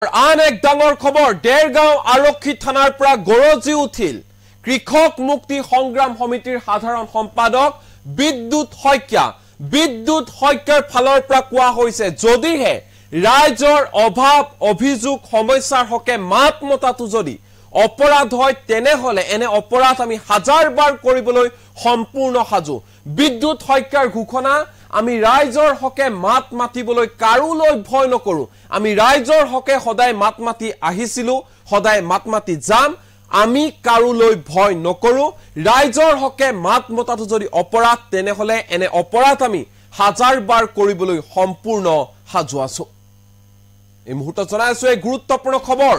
আন এক ডাঙৰ খবৰ দেৰগাঁও আৰক্ষী থানাৰ পৰা গৰজি উঠিল কৃষক মুক্তি সংগ্ৰাম সমিতিৰ সাধাৰণ সম্পাদক বিদ্যুৎ শইকীয়াৰ ফালৰ পৰা কোৱা হৈছে যদিহে ৰাইজৰ অভাৱ অভিযোগ সমস্যাৰ হকে মাত মতাটো যদি অপৰাধ হয় তেনেহলে এনে অপৰাধ আমি হাজাৰবাৰ কৰিবলৈ সম্পূৰ্ণ সাজু বিদ্যুৎ শইকীয়াৰ ঘোষণা আমি ৰাইজৰ হকে মাত মাতিবলৈ কাৰোলৈ ভয় নকৰো আমি ৰাইজৰ হকে সদায় মাত মাতি আহিছিলো সদায় মাত মাতি যাম আমি কাৰোলৈ ভয় নকৰো ৰাইজৰ হকে মাত মতাটো যদি অপৰাধ তেনেহলে এনে অপৰাধ আমি হাজাৰবাৰ কৰিবলৈ সম্পূৰ্ণ সাজু আছো এই মুহূৰ্তত জনাইছো এই গুৰুত্বপূৰ্ণ খবৰ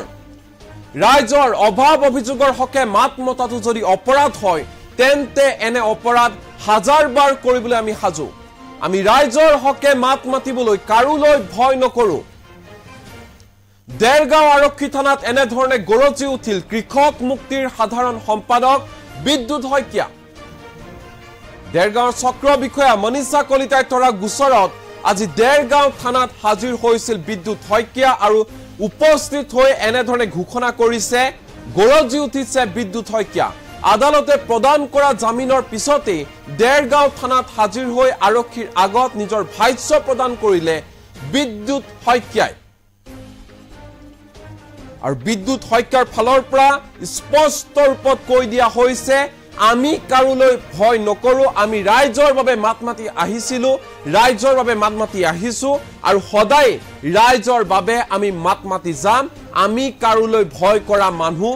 ৰাইজৰ অভাৱ অভিযোগৰ হকে মাত মতাটো যদি অপৰাধ হয় তেন্তে এনে অপৰাধ হাজাৰবাৰ কৰিবলৈ আমি সাজু আমি ৰাইজৰ হকে মাত মাতিবলৈ কাৰোলৈ ভয় নকৰো দেৰগাঁও আৰক্ষী থানাত এনে ধৰণে গৰজি উঠিল কৃষক মুক্তিৰ সাধাৰণ সম্পাদক বিদ্যুৎ শইকীয়া দেৰগাঁৱৰ চক্ৰ বিষয়া মনীষা কলিতাই তৰা গোচৰত আজি দেৰগাঁও থানাত হাজিৰ হৈছিল বিদ্যুৎ শইকীয়া আৰু উপস্থিত হৈ এনে ধৰণে ঘোষণা কৰিছে গৰজি উঠিছে বিদ্যুৎ শইকীয়া আদালতে প্ৰদান কৰা জামিনৰ পিছতে দেৰগাঁও থানাত হাজিৰ হৈ আৰক্ষীৰ আগত নিজৰ ভাষ্য প্ৰদান কৰিলে বিদ্যুৎ শইকীয়াই আৰু বিদ্যুৎ শইকীয়াৰ ফালৰ পৰা স্পষ্ট ৰূপত কৈ দিয়া হৈছে আমি কাৰোলৈ ভয় নকৰো আমি ৰাইজৰ বাবে মাত মাতি আহিছিলো ৰাইজৰ বাবে মাত মাতি আহিছো আৰু সদায় ৰাইজৰ বাবে আমি মাত মাতি যাম আমি কাৰোলৈ ভয় কৰা মানুহ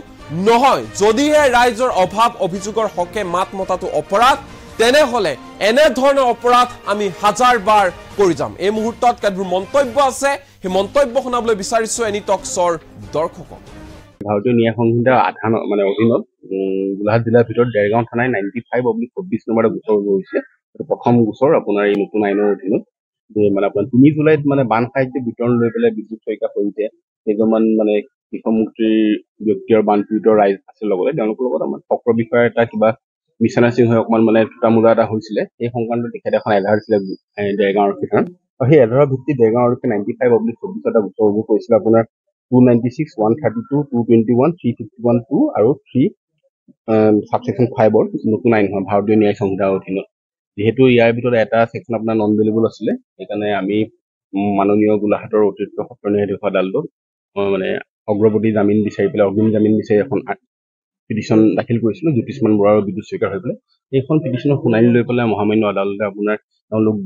নহয় যদিহে ৰাইজৰ অভাৱ অভিযোগৰ হকে মাত মতাটো অপৰাধ তেনেহলে এনে ধৰণৰ অপৰাধ আমি হাজাৰবাৰ কৰি যাম এই মুহূৰ্তত কেতবোৰ মন্তব্য আছে সেই মন্তব্য শুনাবলৈ বিচাৰিছো এনি টক্সৰ দৰ্শকক ভাৰতীয় ন্যায় সংহিতা আধান অধীনত গোলাঘাট জিলাৰ ভিতৰত দেৰগাঁও থানাই 95/24 নম্বৰ গোচৰ লৈছে প্ৰথম গোচৰ আপোনাৰ এই নতুন আইনৰ অধীনত যে আপোনাৰ 3 জুলাইত বান সাহায্য বিতৰণ লৈ পেলাই বিদ্যুৎ শইকীয়াৰ সৈতে কেইজনমান কৃষক মুক্তিৰ ব্যক্তি আৰু বানপীড়িত ৰাইজ আছিল লগতে তেওঁলোকৰ লগত আমাৰ চক্ৰ বিষয়াৰ এটা কিবা মিছানাচিং হৈ অকণমান টুটামুটা এটা হৈছিলে সেই সংক্ৰান্তত তেখেতে এখন এজাহাৰ দিছিলে দেৰগাঁও আৰক্ষী থানাত আৰু সেই এজাহাৰৰ ভিত্তিত দেৰগাঁও আৰক্ষী 95/24 এটা গোচৰ ৰুজু কৰিছিলে আপোনাৰ 296, 132, 221, 351(2) আৰু 3 সাবসেকশন 5 নতুন আইন হয় ভাৰতীয় ন্যায় সংহিতাৰ অধীনত যেহেতু ইয়াৰ ভিতৰত এটা সেকশন আপোনাৰ নন বেলেবল আছিলে সেইকাৰণে আমি মাননীয় গোলাঘাটৰ অতিৰিক্ত সত্ৰ ন্যায়াধীশ আদালতত অগ্ৰগতি জামিন বিচাৰি পেলাই অগ্ৰিম জামিন বিচাৰি এখন পিটিশ্যন দাখিল কৰিছিলো জ্যোতিষ্মান বৰা আৰু বিদ্যুৎ শইকীয়াৰ হৈ পেলাই এইখন পিটিশ্যনৰ শুনানি লৈ পেলাই মহামান্য আদালতে আপোনাৰ তেওঁলোক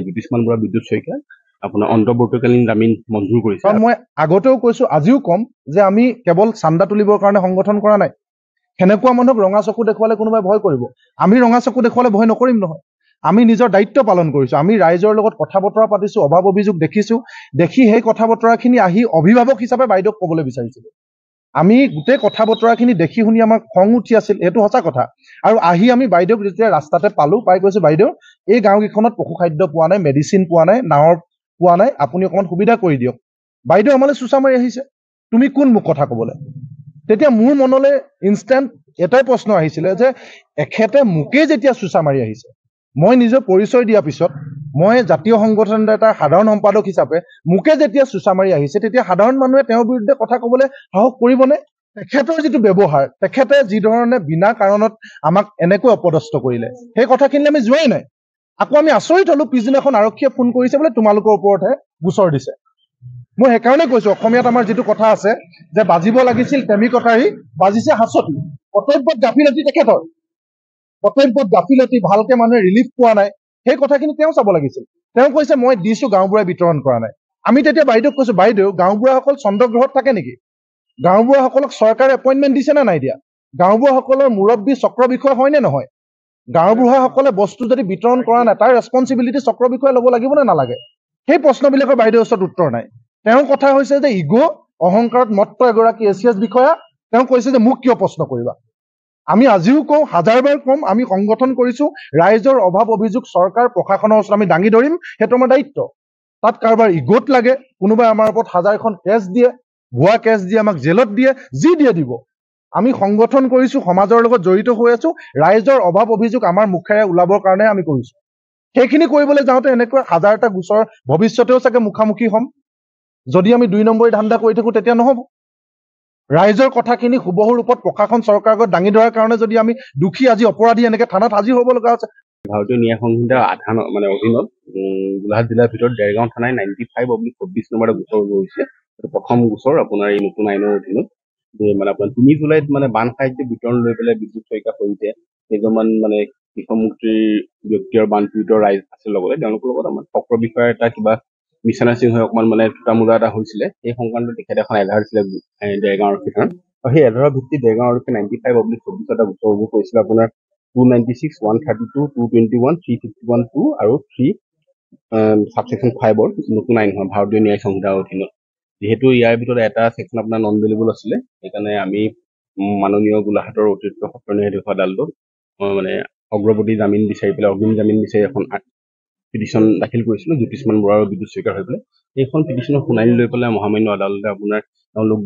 জ্যোতিষ্মান বৰা বিদ্যুৎ শইকীয়া আপোনাৰ অন্তৰ্বৰ্তীকালীন জামিন মঞ্জুৰ কৰিছে মই আগতেও কৈছো আজিও কম যে আমি কেৱল চান্দা তুলিবৰ কাৰণে সংগঠন কৰা নাই হেনেকুৱা মানুহক ৰঙা চকু দেখুৱালে কোনোবাই ভয় কৰিব আমি ৰঙা চকু দেখুৱালে ভয় নকৰিম নহয় আমি নিজৰ দায়িত্ব পালন কৰিছো আমি ৰাইজৰ লগত কথা বতৰা পাতিছো অভাৱ অভিযোগ দেখিছো দেখি সেই কথা বতৰাখিনি আহি অভিভাৱক হিচাপে বাইদেউক ক'বলৈ বিচাৰিছিলো আমি গোটেই কথা বতৰাখিনি দেখি শুনি আমাৰ খং উঠি আছিল এইটো সঁচা কথা আৰু আহি আমি বাইদেউক যেতিয়া ৰাস্তাতে পালো পাই কৈছো বাইদেউ এই গাঁওকেইখনত পশু খাদ্য পোৱা নাই মেডিচিন পোৱা নাই নাৱৰ পোৱা নাই আপুনি অকণমান সুবিধা কৰি দিয়ক বাইদেউ আমালৈ চুচা মাৰি আহিছে তুমি কোন মোক কথা ক'বলৈ তেতিয়া মোৰ মনলৈ ইনষ্টেণ্ট এটাই প্ৰশ্ন আহিছিলে যে এখেতে মোকেই যেতিয়া চুচা মাৰি আহিছে মই নিজৰ পৰিচয় দিয়াৰ পিছত মই জাতীয় সংগঠন এটা সাধাৰণ সম্পাদক হিচাপে মোকে যেতিয়া চুচা মাৰি আহিছে তেতিয়া সাধাৰণ মানুহে তেওঁৰ বিৰুদ্ধে কথা ক'বলৈ সাহস কৰিবনে তেখেতৰ যিটো ব্যৱহাৰ তেখেতে যি ধৰণে বিনা কাৰণত আমাক এনেকৈ অপদস্থ কৰিলে সেই কথাখিনি আমি যোৱাই নাই আকৌ আমি আচৰিত হলো পিছদিনাখন আৰক্ষীয়ে ফোন কৰিছে বোলে তোমালোকৰ ওপৰতহে গোচৰ দিছে মই সেইকাৰণে কৈছো অসমীয়াত আমাৰ যিটো কথা আছে যে বাজিব লাগিছিল টেমি কটাৰী বাজিছে হাঁচতি কৰ্তব্যত গাফিলতি তেখেতৰ কৰ্তব্যত গাফিলতি ভালকে মানুহে ৰিলিফ পোৱা নাই সেই কথাখিনি তেওঁ চাব লাগিছিল তেওঁ কৈছে মই দিছো গাঁওবুঢ়াই বিতৰণ কৰা নাই আমি তেতিয়া বাইদেউক কৈছো বাইদেউ গাঁওবুঢ়াসকল চন্দ্ৰগ্ৰহত থাকে নেকি গাঁওবুঢ়াসকলক চৰকাৰে এপইণ্টমেণ্ট দিছে নে নাই দিয়া গাঁওবুঢ়াসকলৰ মুৰব্বী চক্ৰ বিষয় হয় নে নহয় গাঁওবুঢ়াসকলে বস্তু যদি বিতৰণ কৰা নাই তাৰ ৰেছপনচিবিলিটি চক্ৰ বিষয়ে ল'ব লাগিব নে নালাগে সেই প্ৰশ্নবিলাকৰ বাইদেউৰ ওচৰত উত্তৰ নাই তেওঁ কথা হৈছে যে ইগো অহংকাৰত মত্ত এগৰাকী এছিয়াছ বিষয়া তেওঁ কৈছে যে মোক কিয় প্ৰশ্ন কৰিবা আমি আজিও কওঁ হাজাৰবাৰ কম আমি সংগঠন কৰিছো ৰাইজৰ অভাৱ অভিযোগ চৰকাৰ প্ৰশাসনৰ ওচৰত আমি দাঙি ধৰিম সেইটো আমাৰ দায়িত্ব তাত কাৰোবাৰ ইগোত লাগে কোনোবাই আমাৰ ওপৰত হাজাৰখন কেছ দিয়ে ভুৱা কেছ দিয়ে আমাক জেলত দিয়ে যি দিয়ে দিব আমি সংগঠন কৰিছো সমাজৰ লগত জড়িত হৈ আছো ৰাইজৰ অভাৱ অভিযোগ আমাৰ মুখেৰে ওলাবৰ কাৰণে আমি কৰিছো সেইখিনি কৰিবলৈ যাওঁতে এনেকৈ হাজাৰটা গোচৰ ভৱিষ্যতেও চাগে মুখামুখি হ'ম যদি আমি 2 নম্বৰী ধান্দা কৰি থাকো তেতিয়া নহব। ৰাইজৰ কথাখিনি হুবহু ৰূপত প্ৰশাসন চৰকাৰৰ আগত দাঙি ধৰাৰ কাৰণে যদি আমি দুখী আজি অপৰাধী এনেকে থানাত হাজিৰ হ'ব লগা হৈছে। ভাৰতীয় ন্যায় সংহিতা মানে অধীনত গোলাঘাট জিলাৰ ভিতৰত দেৰগাঁও থানাই 95/24 নম্বৰ গোচৰ গৈছে। প্ৰথম গোচৰ আপোনাৰ এই নতুন আইনৰ অধীনত যে মানে আপোনাৰ 3 জুলাইত মানে বান সাহায্য বিতৰণ লৈ পেলাই বিদ্যুৎ শইকীয়া সৈতে কেইজনমান মানে কৃষকমুক্তিৰ ব্যক্তি আৰু বানপীড়িত ৰাইজ আছিল লগতে তেওঁলোকৰ লগত আমাৰ চক্ৰ বিষয়াৰ এটা কিবা মিছানাচিং হৈ অকমান মানে টুটা মোজা এটা হৈছিলে। সেই সংক্ৰান্তত তেখেত এখন এজাহাৰ দিছিলে দেৰগাঁও আৰক্ষী থানাত। আৰু সেই এজাহাৰৰ ভিত্তিত দেৰগাঁও আৰক্ষী 95/24 এটা গোচৰ ৰুজু কৰিছিলে আপোনাৰ 296, 132, 221, 351(2) আৰু 3 সাবছেকশ্যন 5 নতুন আইন হয় ভাৰতীয় ন্যায় সংহিতাৰ অধীনত। যিহেতু ইয়াৰ ভিতৰত এটা ছেকশ্যন আপোনাৰ নন বেলেবল আছিলে, সেইকাৰণে আমি মাননীয় গোলাঘাটৰ অতিৰিক্ত সত্ৰ ন্যায়াধীশ আদালতত মানে অগ্ৰগতি জামিন বিচাৰি পেলাই অগ্ৰিম জামিন বিচাৰি এখন পিটিশ্যন দাখিল কৰিছিলোঁ জ্যোতিষ্মান বৰা আৰু বিদ্যুৎ শইকীয়াৰ হৈ পেলাই। এইখন পিটিশ্যনৰ শুনানি লৈ পেলাই মহামান্য আদালতে আপোনাৰ তেওঁলোক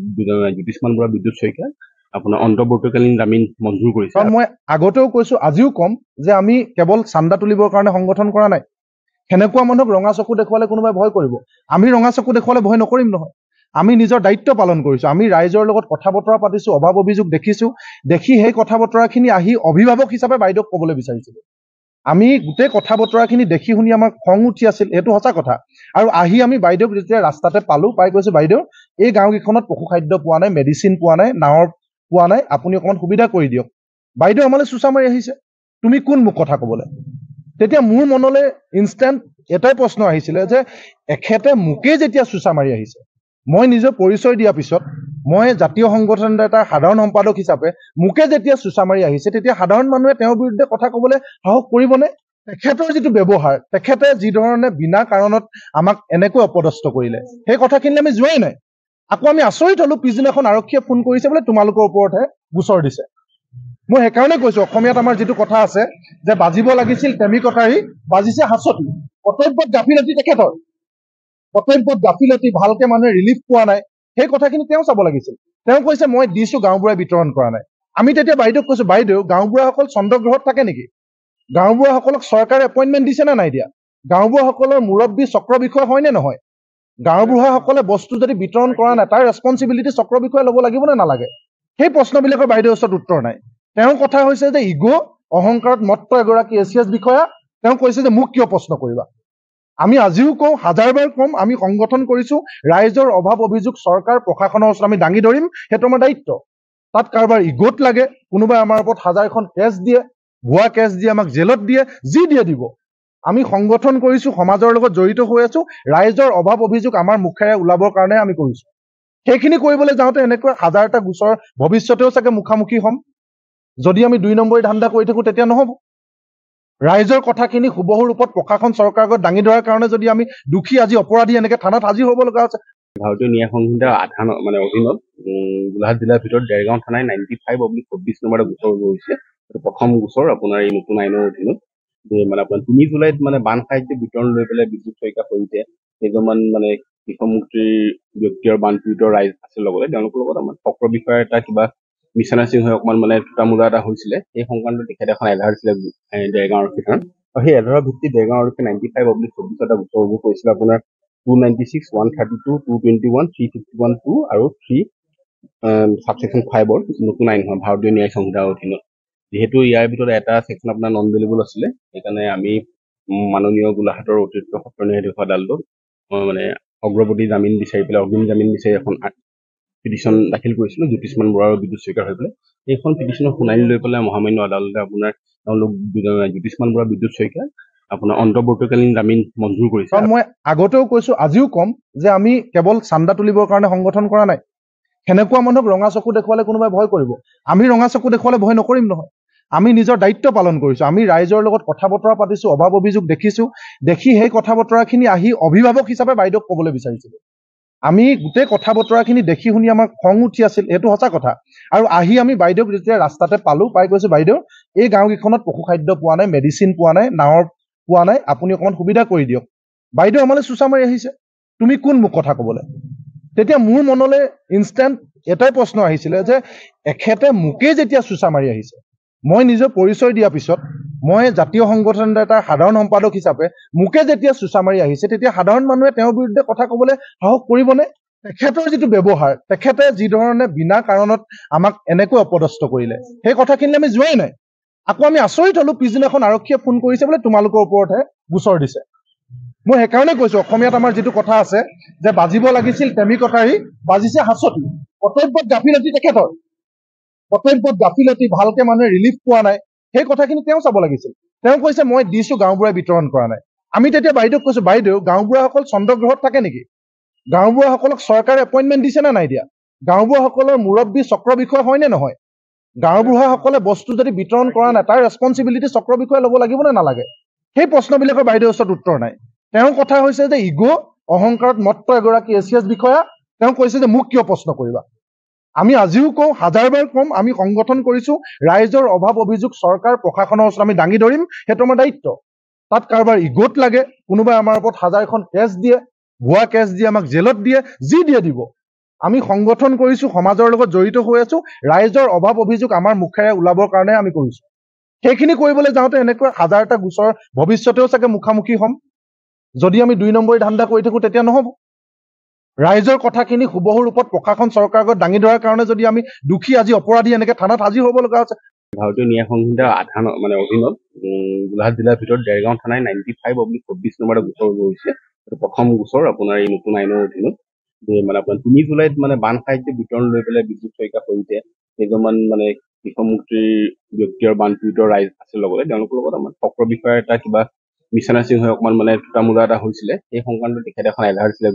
জ্যোতিষ্মান বৰা বিদ্যুৎ শইকীয়া আপোনাৰ অন্তৰ্বৰ্তীকালীন জামিন মঞ্জুৰ কৰিছে। কাৰণ মই আগতেও কৈছো আজিও কম যে আমি কেৱল চান্দা তুলিবৰ কাৰণে সংগঠন কৰা নাই। সেনেকুৱা মানুহক ৰঙা চকু দেখুৱালে কোনোবাই ভয় কৰিব। আমি ৰঙা চকু দেখুৱালে ভয় নকৰিম নহয়। আমি নিজৰ দায়িত্ব পালন কৰিছো। আমি ৰাইজৰ লগত কথা বতৰা পাতিছো, অভাৱ অভিযোগ দেখিছো, দেখি সেই কথা বতৰাখিনি আহি অভিভাৱক হিচাপে বাইদেউক ক'বলৈ বিচাৰিছিলো। আমি গোটেই কথা বতৰাখিনি দেখি শুনি আমাৰ খং উঠি আছিল, এইটো সঁচা কথা। আৰু আহি আমি বাইদেউক যেতিয়া ৰাস্তাতে পালো, পাই কৈছো বাইদেউ এই গাঁওকেইখনত পশুখাদ্য পোৱা নাই, মেডিচিন পোৱা নাই, নাৱৰ পোৱা নাই, আপুনি অকণমান সুবিধা কৰি দিয়ক। বাইদেউ আমালৈ চোঁচা মাৰি আহিছে, তুমি কোন মোক কথা ক'বলৈ। তেতিয়া মোৰ মনলৈ ইনষ্টেণ্ট এটাই প্ৰশ্ন আহিছিলে যে এখেতে মোকেই যেতিয়া চোঁচা মাৰি আহিছে, মই নিজৰ পৰিচয় দিয়াৰ পিছত মই জাতীয় সংগঠন এটাৰ সাধাৰণ সম্পাদক হিচাপে মোকে যেতিয়া চোঁচা মাৰি আহিছে, তেতিয়া সাধাৰণ মানুহে তেওঁৰ বিৰুদ্ধে কথা ক'বলৈ সাহস কৰিবনে? তেখেতৰ যিটো ব্যৱহাৰ, তেখেতে যি ধৰণে বিনা কাৰণত আমাক এনেকৈ অপদস্থ কৰিলে, সেই কথাখিনি আমি যোৱাই নাই। আকৌ আমি আচৰিত হলো, পিছদিনাখন আৰক্ষীয়ে ফোন কৰিছে বোলে তোমালোকৰ ওপৰতহে গোচৰ দিছে। মই সেইকাৰণে কৈছো, অসমীয়াত আমাৰ যিটো কথা আছে যে বাজিব লাগিছিল টেমি কটাৰী, বাজিছে হাঁচতি। কৰ্তব্যত গাফিলতি তেখেতৰ, কৰ্তব্যত গাফিলতি, ভালকে মানুহে ৰিলিফ পোৱা নাই, সেই কথাখিনি তেওঁ চাব লাগিছিল। তেওঁ কৈছে মই দিছো, গাঁওবুঢ়াই বিতৰণ কৰা নাই। আমি তেতিয়া বাইদেউক কৈছো, বাইদেউ গাঁওবুঢ়াসকল চন্দ্ৰগ্ৰহত থাকে নেকি? গাঁওবুঢ়াসকলক চৰকাৰে এপইণ্টমেণ্ট দিছে নে নাই দিয়া? গাঁওবুঢ়াসকলৰ মুৰব্বী চক্ৰ বিষয়া হয় নে নহয়? গাঁওবুঢ়াসকলে বস্তু যদি বিতৰণ কৰা নাই, তাৰ ৰেছপনচিবিলিটি চক্ৰ বিষয়াই ল'ব লাগিব নে নালাগে? সেই প্ৰশ্নবিলাকৰ বাইদেউৰ ওচৰত উত্তৰ নাই। তেওঁৰ কথা হৈছে যে ইগ' অহংকাৰত মত্ত এগৰাকী এছিয়াছ বিষয়া, তেওঁ কৈছে যে মোক কিয় প্ৰশ্ন কৰিবা। আমি আজিও কওঁ, হাজাৰবাৰ কম, আমি সংগঠন কৰিছো, ৰাইজৰ অভাৱ অভিযোগ চৰকাৰ প্ৰশাসনৰ ওচৰত আমি দাঙি ধৰিম, সেইটো আমাৰ দায়িত্ব। তাত কাৰোবাৰ ইগ'ত লাগে, কোনোবাই আমাৰ ওপৰত 1000খন কেছ দিয়ে, ভুৱা কেছ দিয়ে, আমাক জেলত দিয়ে, যি দিয়ে দিব। আমি সংগঠন কৰিছো, সমাজৰ লগত জড়িত হৈ আছো, ৰাইজৰ অভাৱ অভিযোগ আমাৰ মুখেৰে ওলাবৰ কাৰণে আমি কৰিছো। সেইখিনি কৰিবলৈ যাওঁতে এনেকৈ 1000টা গোচৰ ভৱিষ্যতেও চাগে মুখামুখি হ'ম। যদি আমি 2 নম্বৰী ধান্দা কৰি থাকো তেতিয়া নহব। ৰাইজৰ কথাখিনি হুবহু ৰূপত প্ৰশাসন চৰকাৰৰ আগত দাঙি ধৰাৰ কাৰণে যদি আমি দুখী আজি অপৰাধী এনেকে থানাত হাজিৰ হ'ব লগা হৈছে। ভাৰতীয় ন্যায় সংহিতা মানে অধীনত গোলাঘাট জিলাৰ ভিতৰত দেৰগাঁও থানাই 95/24 নম্বৰ গোচৰ গৈছে। প্ৰথম গোচৰ আপোনাৰ এই নতুন আইনৰ অধীনত যে মানে আপোনাৰ 3 জুলাইত মানে বান সাহায্য বিতৰণ লৈ পেলাই বিদ্যুৎ শইকীয়া সৈতে কেইজনমান মানে কৃষকমুক্তিৰ ব্যক্তি আৰু বানপীড়িত ৰাইজ আছিল লগতে তেওঁলোকৰ লগত আমাৰ চক্ৰ বিষয়াৰ এটা কিবা মিছানাচিং হৈ অকমান মানে টুটা মোজা এটা হৈছিলে। সেই সংক্ৰান্তত তেখেত এখন এজাহাৰ দিছিলে দেৰগাঁও আৰক্ষী থানাত। আৰু সেই এজাহাৰৰ ভিত্তিত দেৰগাঁও আৰক্ষী 95/24 এটা গোচৰ ৰুজু কৰিছিলে আপোনাৰ 296, 132, 221, 351(2) আৰু 3 সাবছেকশ্যন 5 নতুন আইন হয় ভাৰতীয় ন্যায় সংহিতাৰ অধীনত। যিহেতু ইয়াৰ ভিতৰত এটা ছেকশ্যন আপোনাৰ নন বেলেবল আছিলে, সেইকাৰণে আমি মাননীয় গোলাঘাটৰ অতিৰিক্ত সত্ৰ ন্যায়াধীশ আদালতত মানে অগ্ৰগতি জামিন বিচাৰি পেলাই অগ্ৰিম জামিন বিচাৰি এখন পিটিশ্যন দাখিল কৰিছিলোঁ জ্যোতিষ্মান বৰা আৰু বিদ্যুৎ শইকীয়াৰ হৈ পেলাই। এইখন পিটিশ্যনৰ শুনানি লৈ পেলাই মহামান্য আদালতে আপোনাৰ তেওঁলোক জ্যোতিষ্মান বৰা বিদ্যুৎ শইকীয়া আপোনাৰ অন্তৰ্বৰ্তীকালীন জামিন মঞ্জুৰ কৰিছে। কাৰণ মই আগতেও কৈছো, আজিও কম যে আমি কেৱল চান্দা তুলিবৰ কাৰণে সংগঠন কৰা নাই। সেনেকুৱা মানুহক ৰঙা চকু দেখুৱালে কোনোবাই ভয় কৰিব। আমি ৰঙা চকু দেখুৱালে ভয় নকৰিম নহয়। আমি নিজৰ দায়িত্ব পালন কৰিছো। আমি ৰাইজৰ লগত কথা বতৰা পাতিছো, অভাৱ অভিযোগ দেখিছো, দেখি সেই কথা বতৰাখিনি আহি অভিভাৱক হিচাপে বাইদেউক ক'বলৈ বিচাৰিছিলো। আমি গোটেই কথা বতৰাখিনি দেখি শুনি আমাৰ খং উঠি আছিল, এইটো সঁচা কথা। আৰু আহি আমি বাইদেউক যেতিয়া ৰাস্তাতে পালো, পাই কৈছো বাইদেউ এই গাঁওকেইখনত পশুখাদ্য পোৱা নাই, মেডিচিন পোৱা নাই, নাৱৰ পোৱা নাই, আপুনি অকণমান সুবিধা কৰি দিয়ক। বাইদেউ আমালৈ চোঁচা মাৰি আহিছে, তুমি কোন মোক কথা ক'বলৈ। তেতিয়া মোৰ মনলৈ ইনষ্টেণ্ট এটাই প্ৰশ্ন আহিছিলে যে এখেতে মোকেই যেতিয়া চোঁচা মাৰি আহিছে, মই নিজৰ পৰিচয় দিয়াৰ পিছত মই জাতীয় সংগঠন এটাৰ সাধাৰণ সম্পাদক হিচাপে মোকে যেতিয়া চুচা মাৰি আহিছে তেতিয়া সাধাৰণ মানুহে তেওঁৰ বিৰুদ্ধে কথা ক'বলৈ সাহস কৰিবনে? তেখেতৰ যিটো ব্যৱহাৰ, তেখেতে যি ধৰণে বিনা কাৰণত আমাক এনেকৈ অপদস্থ কৰিলে, সেই কথাখিনিলে আমি যোৱাই নাই। আকৌ আমি আচৰিত হলো, পিছদিনাখন আৰক্ষীয়ে ফোন কৰিছে বোলে তোমালোকৰ ওপৰতহে গোচৰ দিছে। মই সেইকাৰণে কৈছো, অসমীয়াত আমাৰ যিটো কথা আছে যে বাজিব লাগিছিল টেমি কটাৰী, বাজিছে হাঁচতি। কৰ্তব্যত গাফিলতি তেখেতৰ, কৰ্তব্যত গাফিলতি, ভালকে মানুহে ৰিলিফ পোৱা নাই, সেই কথাখিনি তেওঁ চাব লাগিছিল। তেওঁ কৈছে মই দিছো, গাঁওবুঢ়াই বিতৰণ কৰা নাই। আমি তেতিয়া বাইদেউক কৈছো, বাইদেউ গাঁওবুঢ়াসকল চন্দ্ৰগ্ৰহত থাকে নেকি? গাঁওবুঢ়াসকলক চৰকাৰে এপইণ্টমেণ্ট দিছে নে নাই দিয়া? গাঁওবুঢ়াসকলৰ মুৰব্বী চক্ৰ বিষয় হয় নে নহয়? গাঁওবুঢ়াসকলে বস্তু যদি বিতৰণ কৰা নাই, তাৰ ৰেছপনচিবিলিটি চক্ৰ বিষয়ে ল'ব লাগিব নে নালাগে? সেই প্ৰশ্নবিলাকৰ বাইদেউৰ ওচৰত উত্তৰ নাই। তেওঁৰ কথা হৈছে যে ইগ' অহংকাৰত মত্ত এগৰাকী এছিয়াছ বিষয়া। তেওঁ কৈছে যে মোক কিয় প্ৰশ্ন কৰিবা? আমি আজিও কওঁ, হাজাৰবাৰ কম, আমি সংগঠন কৰিছো, ৰাইজৰ অভাৱ অভিযোগ চৰকাৰ প্ৰশাসনৰ ওচৰত আমি দাঙি ধৰিম, সেইটো আমাৰ দায়িত্ব। তাত কাৰোবাৰ ইগ'ত লাগে, কোনোবাই আমাৰ ওপৰত হাজাৰখন কেছ দিয়ে, ভুৱা কেছ দিয়ে, আমাক জেলত দিয়ে, যি দিয়ে দিব। আমি সংগঠন কৰিছো, সমাজৰ লগত জড়িত হৈ আছো, ৰাইজৰ অভাৱ অভিযোগ আমাৰ মুখেৰে ওলাবৰ কাৰণে আমি কৰিছো। সেইখিনি কৰিবলৈ যাওঁতে এনেকৈ হাজাৰটা গোচৰ ভৱিষ্যতেও চাগে মুখামুখি হ'ম। যদি আমি 2 নম্বৰী ধান্দা কৰি থাকো তেতিয়া নহ'ব। ৰাইজৰ কথাখিনি সুবহু ৰূপত প্ৰশাসন চৰকাৰৰ আগত দাঙি ধৰাৰ কাৰণে যদি আমি দোষী আজি অপৰাধী এনেকে থানাত হাজিৰ হ'ব লগা হৈছে। ভাৰতীয় ন্যায় সংহিতাৰ অধীনত গোলাঘাট জিলাৰ ভিতৰত দেৰগাঁও থানাই 95/24 নম্বৰ এটা গোচৰ হৈছে। এইটো প্ৰথম গোচৰ আপোনাৰ এই নতুন আইনৰ অধীনত। মানে আপোনাৰ 3 জুলাইত মানে বান সাহায্য বিতৰণ লৈ পেলাই বিদ্যুৎ শইকীয়া সৈতে কেইজনমান মানে কৃষকমুক্তিৰ ব্যক্তি আৰু বানপীড়িত ৰাইজ আছিল লগতে তেওঁলোকৰ লগত আমাৰ চক্ৰ বিষয়াৰ এটা কিবা মিছানাচিং হৈ অকমান মানে টুটামুটা এটা হৈছিলে। সেই সংক্ৰান্তত তেখেতে এখন এজাহাৰ দিছিলে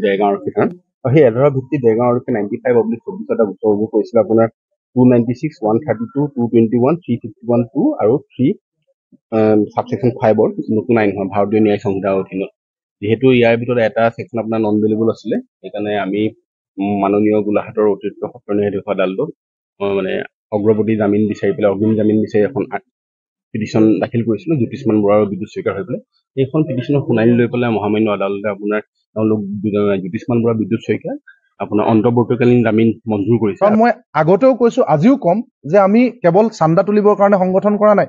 দেৰগাঁও আৰক্ষী থানাত। আৰু সেই এজাহাৰৰ ভিত্তিত দেৰগাঁও আৰক্ষী 95/24 এটা গোচৰ ৰুজু কৰিছিলে আপোনাৰ 296, 132, 221, 351(2) আৰু 3 সাবছেকশ্যন 5ৰ নতুন আইন হয় ভাৰতীয় ন্যায় সংহিতাৰ অধীনত। যিহেতু ইয়াৰ ভিতৰত এটা ছেকশ্যন আপোনাৰ নন বেলেবল আছিলে, সেইকাৰণে আমি মাননীয় গোলাঘাটৰ অতিৰিক্ত সত্ৰ ন্যায়াধীশ আদালতত মানে অগ্ৰগতি জামিন বিচাৰি পেলাই অগ্ৰিম জামিন বিচাৰি এখন পিটিশ্যন দাখিল কৰিছিলো জ্যোতিষ্মান বৰা আৰু বিদ্যুৎ শইকীয়াৰ হৈ পেলাই। এইখন পিটিশ্যনৰ শুনানি লৈ পেলাই মহামান্য আদালতে আপোনাৰ তেওঁলোক জ্যোতিষ্মান বৰা, বিদ্যুৎ শইকীয়া আপোনাৰ অন্তৰ্বৰ্তীকালীন জামিন মঞ্জুৰ কৰিছে। কাৰণ মই আগতেও কৈছো, আজিও কম, যে আমি কেৱল চান্দা তুলিবৰ কাৰণে সংগঠন কৰা নাই।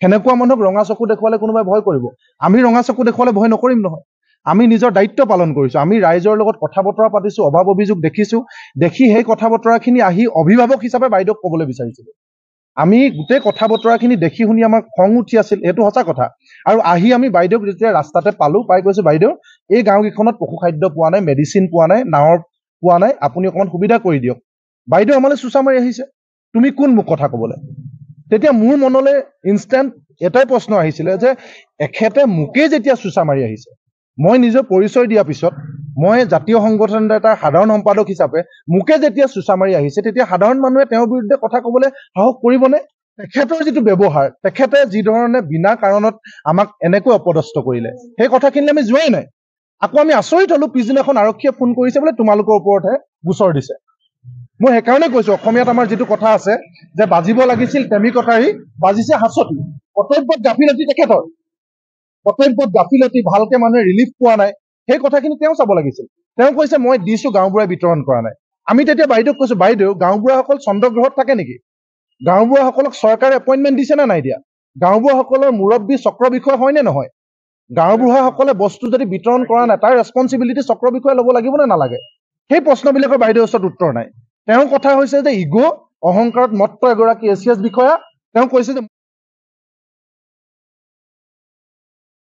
সেনেকুৱা মানুহক ৰঙা চকু দেখুৱালে কোনোবাই ভয় কৰিব। আমি ৰঙা চকু দেখুৱালে ভয় নকৰিম নহয়। আমি নিজৰ দায়িত্ব পালন কৰিছো। আমি ৰাইজৰ লগত কথা বতৰা পাতিছো, অভাৱ অভিযোগ দেখিছো, দেখি সেই কথা বতৰাখিনি আহি অভিভাৱক হিচাপে বাইদেউক ক'বলৈ বিচাৰিছিলো। আমি গোটেই কথা বতৰাখিনি দেখি শুনি আমাৰ খং উঠি আছিল, সেইটো সঁচা কথা। আৰু আহি আমি বাইদেউক যেতিয়া ৰাস্তাতে পালো, পাই কৈছো বাইদেউ এই গাঁওকেইখনত পশুখাদ্য পোৱা নাই, মেডিচিন পোৱা নাই, নাৱৰ পোৱা নাই, আপুনি অকণমান সুবিধা কৰি দিয়ক। বাইদেউ আমালৈ চুচা মাৰি আহিছে, তুমি কোন মোক কথা ক'বলৈ? তেতিয়া মোৰ মনলৈ ইনষ্টেণ্ট এটাই প্ৰশ্ন আহিছিলে যে এখেতে মোকেই যেতিয়া চুচা মাৰি আহিছে, মই নিজৰ পৰিচয় দিয়াৰ পিছত মই জাতীয় সংগঠন এটাৰ সাধাৰণ সম্পাদক হিচাপে মোকে যেতিয়া চুচা মাৰি আহিছে তেতিয়া সাধাৰণ মানুহে তেওঁৰ বিৰুদ্ধে কথা ক'বলৈ সাহস কৰিবনে? তেখেতৰ যিটো ব্যৱহাৰ, তেখেতে যি ধৰণে বিনা কাৰণত আমাক এনেকৈ অপদস্থ কৰিলে, সেই কথাখিনিলে আমি যোৱাই নাই। আকৌ আমি আচৰিত হলো, পিছদিনাখন আৰক্ষীয়ে ফোন কৰিছে বোলে তোমালোকৰ ওপৰতহে গোচৰ দিছে। মই সেইকাৰণে কৈছো, অসমীয়াত আমাৰ যিটো কথা আছে যে বাজিব লাগিছিল টেমি কটাৰী, বাজিছে হাঁচতি। কৰ্তব্যত গাফিলতি তেখেতৰ, কৰ্তব্যত গাফিলতি, ভালকে মানুহে ৰিলিফ পোৱা নাই, সেই কথাখিনি তেওঁ চাব লাগিছিল। তেওঁ কৈছে মই দিছো, গাঁওবুঢ়াই বিতৰণ কৰা নাই। আমি তেতিয়া বাইদেউক কৈছো, বাইদেউ গাঁওবুঢ়াসকল চন্দ্ৰগ্ৰহত থাকে নেকি? গাঁওবুঢ়াসকলক চৰকাৰে এপইণ্টমেণ্ট দিছে নে নাই দিয়া? গাঁওবুঢ়াসকলৰ মুৰব্বী চক্ৰ বিষয় হয় নে নহয়? গাঁওবুঢ়াসকলে বস্তু যদি বিতৰণ কৰা নাই, তাৰ ৰেছপনচিবিলিটি চক্ৰ বিষয়ে ল'ব লাগিব নে নালাগে? সেই প্ৰশ্নবিলাকৰ বাইদেউৰ ওচৰত উত্তৰ নাই। তেওঁৰ কথা হৈছে যে ইগ' অহংকাৰত মত্ত এগৰাকী এছিয়াছ বিষয়া। তেওঁ কৈছে যে